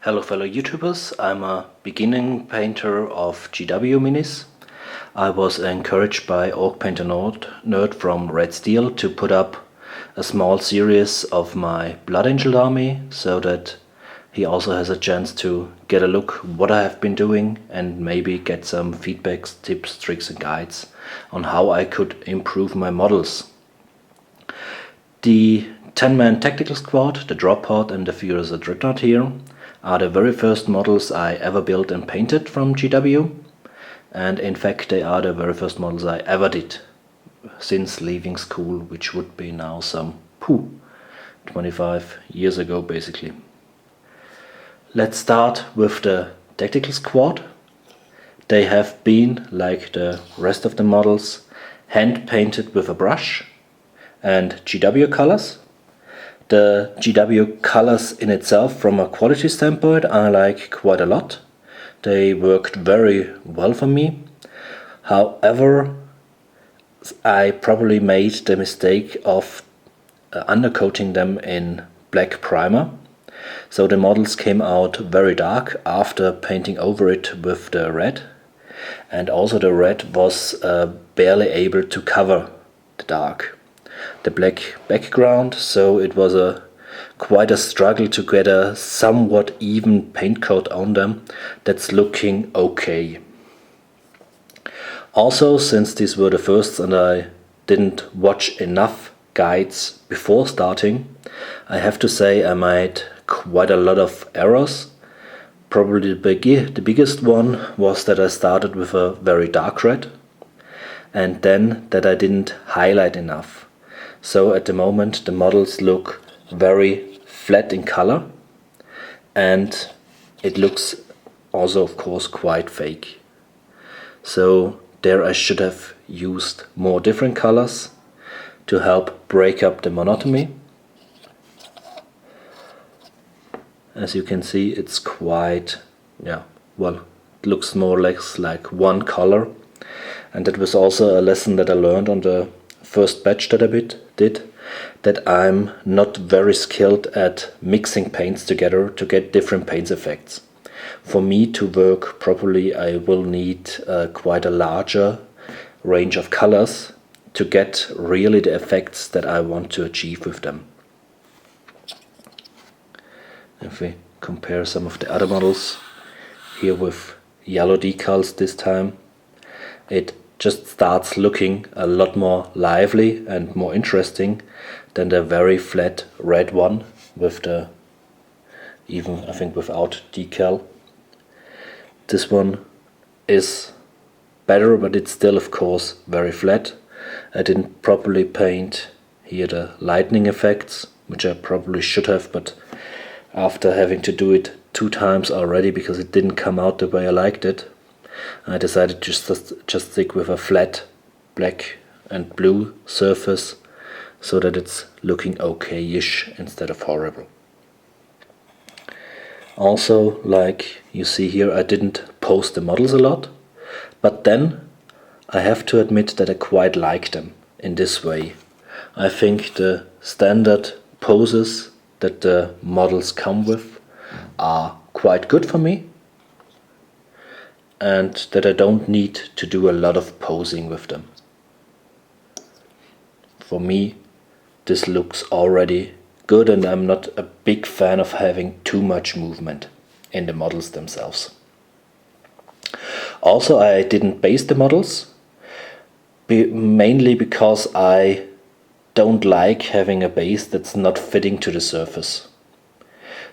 Hello fellow YouTubers, I'm a beginning painter of GW minis. I was encouraged by Orc Painter Nerd from Red Steel to put up a small series of my Blood Angel army so that he also has a chance to get a look what I have been doing and maybe get some feedbacks, tips, tricks and guides on how I could improve my models. The 10-man tactical squad, the drop pod and the Furioso Dreadnought here are the very first models I ever built and painted from GW, and in fact they are the very first models I ever did since leaving school, which would be now some 25 years ago basically. Let's start with the tactical squad. They have been, like the rest of the models, hand painted with a brush and GW colors. The GW colors in itself from a quality standpoint I like quite a lot. They worked very well for me. However, I probably made the mistake of undercoating them in black primer. So the models came out very dark after painting over it with the red. And also the red was barely able to cover the dark. The black background, so it was quite a struggle to get a somewhat even paint coat on them that's looking okay. Also, since these were the firsts and I didn't watch enough guides before starting, I have to say I made quite a lot of errors. Probably the biggest one was that I started with a very dark red and then that I didn't highlight enough. So at the moment the models look very flat in color and it looks also of course quite fake. So there I should have used more different colors to help break up the monotony. As you can see, it's quite, it looks more or less like one color, and that was also a lesson that I learned on the first batch that I did, that I'm not very skilled at mixing paints together to get different paint effects. For me to work properly I will need quite a larger range of colors to get really the effects that I want to achieve with them. If we compare some of the other models here with yellow decals this time, it just starts looking a lot more lively and more interesting than the very flat red one with the, even I think without decal. This one is better, but it's still of course very flat. I didn't properly paint here the lightning effects, which I probably should have, but after having to do it 2 times already because it didn't come out the way I liked it, I decided just stick with a flat black and blue surface so that it's looking okay-ish instead of horrible. Also, like you see here, I didn't pose the models a lot, but then I have to admit that I quite like them in this way. I think the standard poses that the models come with are quite good for me, and that I don't need to do a lot of posing with them. For me this looks already good, and I'm not a big fan of having too much movement in the models themselves. Also, I didn't base the models, mainly because I don't like having a base that's not fitting to the surface.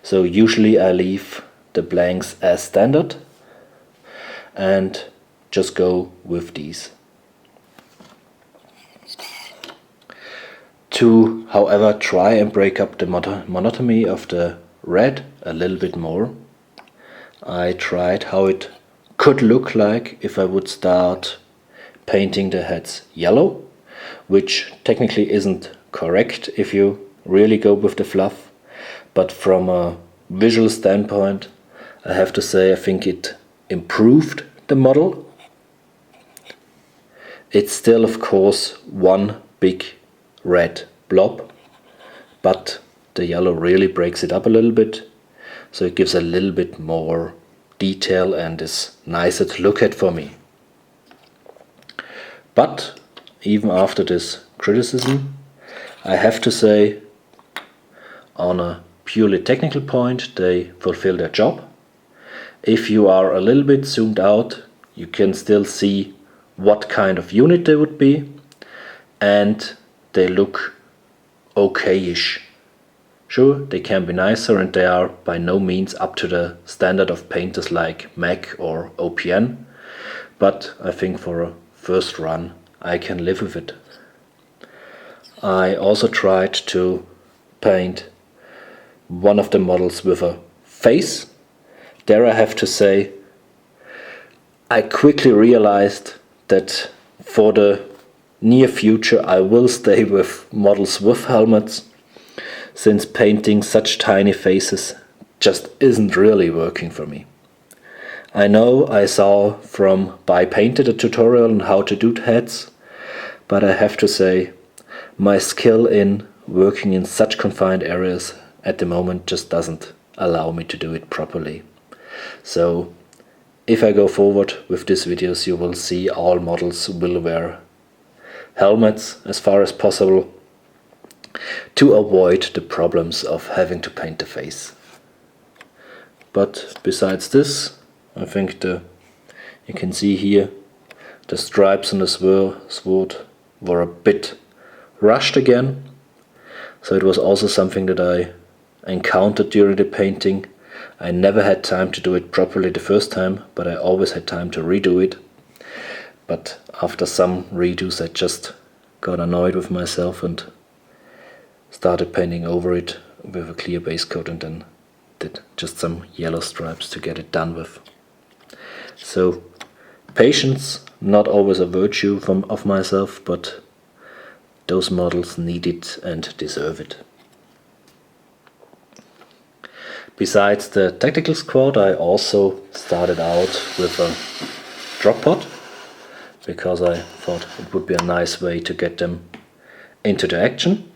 So usually I leave the blanks as standard and just go with these. To, however, try and break up the monotony of the red a little bit more, I tried how it could look like if I would start painting the heads yellow, which technically isn't correct if you really go with the fluff, but from a visual standpoint I have to say I think it improved the model. It's still of course one big red blob, but the yellow really breaks it up a little bit, so it gives a little bit more detail and is nicer to look at for me. But even after this criticism, I have to say, on a purely technical point, they fulfill their job. If you are a little bit zoomed out, you can still see what kind of unit they would be, and they look okay-ish. Sure, they can be nicer, and they are by no means up to the standard of painters like Mac or OPN, but I think for a first run I can live with it. I also tried to paint one of the models with a face. There I have to say, I quickly realized that for the near future I will stay with models with helmets, since painting such tiny faces just isn't really working for me. I know I saw from By Painted a tutorial on how to do heads, but I have to say my skill in working in such confined areas at the moment just doesn't allow me to do it properly. So if I go forward with these videos, you will see all models will wear helmets as far as possible to avoid the problems of having to paint the face. But besides this, I think you can see here the stripes on the sword were a bit rushed again. So it was also something that I encountered during the painting. I never had time to do it properly the first time, but I always had time to redo it. But after some redos I just got annoyed with myself and started painting over it with a clear base coat, and then did just some yellow stripes to get it done with. So patience, not always a virtue of myself, but those models need it and deserve it. Besides the tactical squad, I also started out with a drop pod, because I thought it would be a nice way to get them into the action.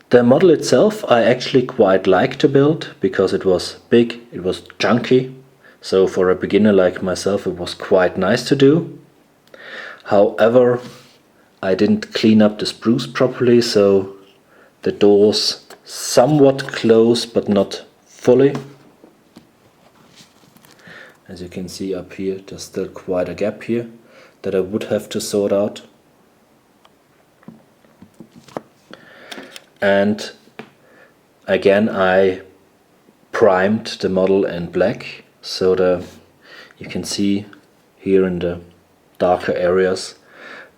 The model itself I actually quite liked to build, because it was big, it was chunky, so for a beginner like myself it was quite nice to do. However, I didn't clean up the spruce properly, so the doors somewhat close but not fully. As you can see up here, there's still quite a gap here that I would have to sort out. And again I primed the model in black, so you can see here in the darker areas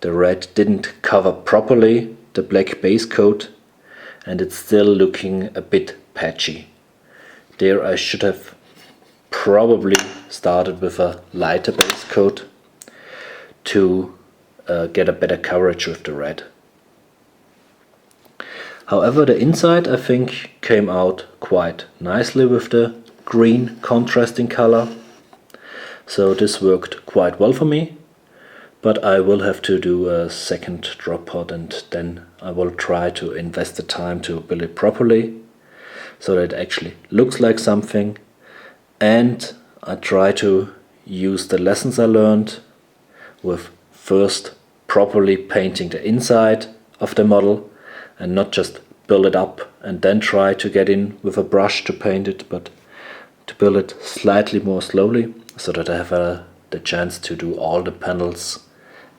the red didn't cover properly the black base coat, and it's still looking a bit patchy. There I should have probably started with a lighter base coat to get a better coverage with the red. However, the inside I think came out quite nicely with the green contrasting color, so this worked quite well for me. But I will have to do a second drop pod, and then I will try to invest the time to build it properly so that it actually looks like something. And I try to use the lessons I learned with first properly painting the inside of the model, and not just build it up and then try to get in with a brush to paint it, but to build it slightly more slowly, so that I have the chance to do all the panels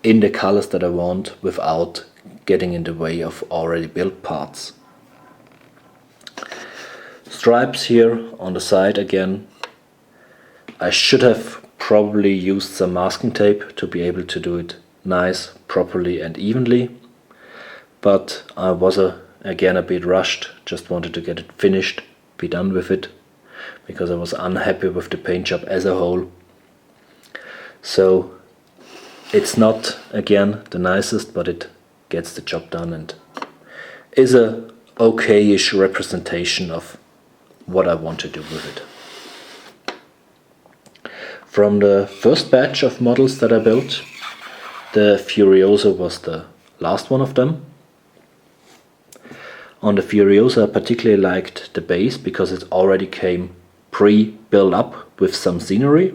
in the colors that I want without getting in the way of already built parts. Stripes here on the side again. I should have probably used some masking tape to be able to do it nice, properly and evenly, but I was again a bit rushed, just wanted to get it finished, be done with it, because I was unhappy with the paint job as a whole. So it's not again the nicest, but it gets the job done and is a okay-ish representation of what I want to do with it. From the first batch of models that I built, the Furioso was the last one of them. On the Furioso I particularly liked the base because it already came pre-built up with some scenery,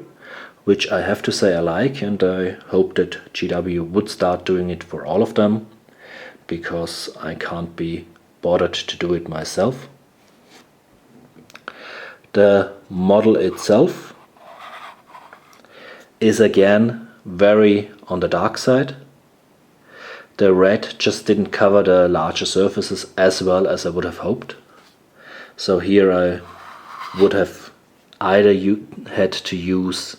which I have to say I like, and I hope that GW would start doing it for all of them, because I can't be bothered to do it myself. The model itself is again very on the dark side. The red just didn't cover the larger surfaces as well as I would have hoped. So here I would have either had to use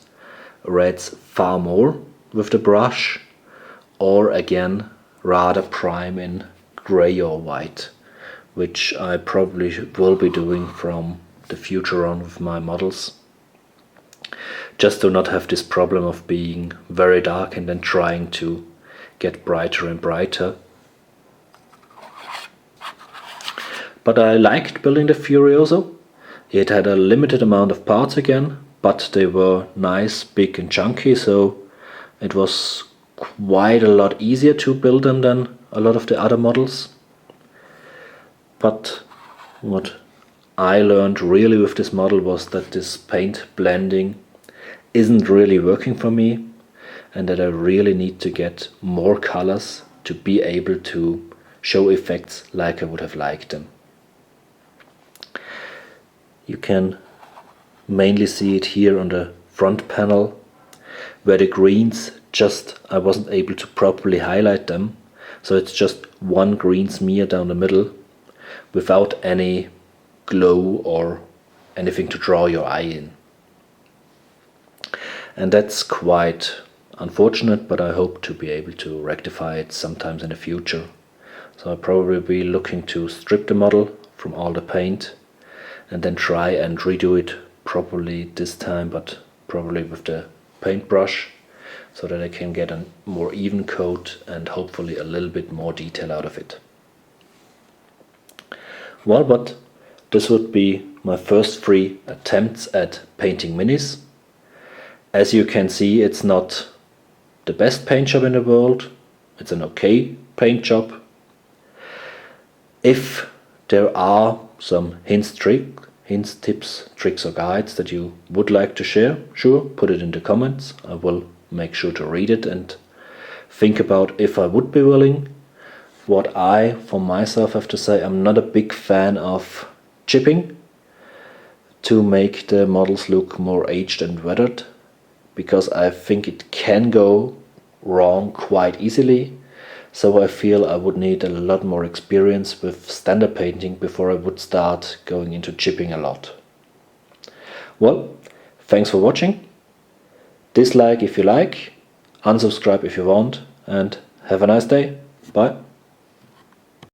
reds far more with the brush, or again rather prime in grey or white, which I probably will be doing from the future on with my models, just to not have this problem of being very dark and then trying to get brighter and brighter. But I liked building the Furioso. It had a limited amount of parts again, but they were nice, big and chunky, so it was quite a lot easier to build them than a lot of the other models. But what I learned really with this model was that this paint blending isn't really working for me, and that I really need to get more colors to be able to show effects like I would have liked them. You can mainly see it here on the front panel, where the greens I wasn't able to properly highlight them, so it's just one green smear down the middle without any glow or anything to draw your eye in. And that's quite unfortunate, but I hope to be able to rectify it sometimes in the future. So I'll probably be looking to strip the model from all the paint and then try and redo it properly this time, but probably with the paintbrush, so that I can get a more even coat and hopefully a little bit more detail out of it. Well, but this would be my first 3 attempts at painting minis. As you can see, it's not the best paint job in the world. It's an okay paint job. If there are some hints, tips, tricks or guides that you would like to share, sure, put it in the comments. I will make sure to read it and think about if I would be willing. What I, for myself, have to say, I'm not a big fan of chipping to make the models look more aged and weathered, because I think it can go wrong quite easily. So I feel I would need a lot more experience with standard painting before I would start going into chipping a lot. Well, thanks for watching. Dislike if you like, unsubscribe if you want, and have a nice day. Bye.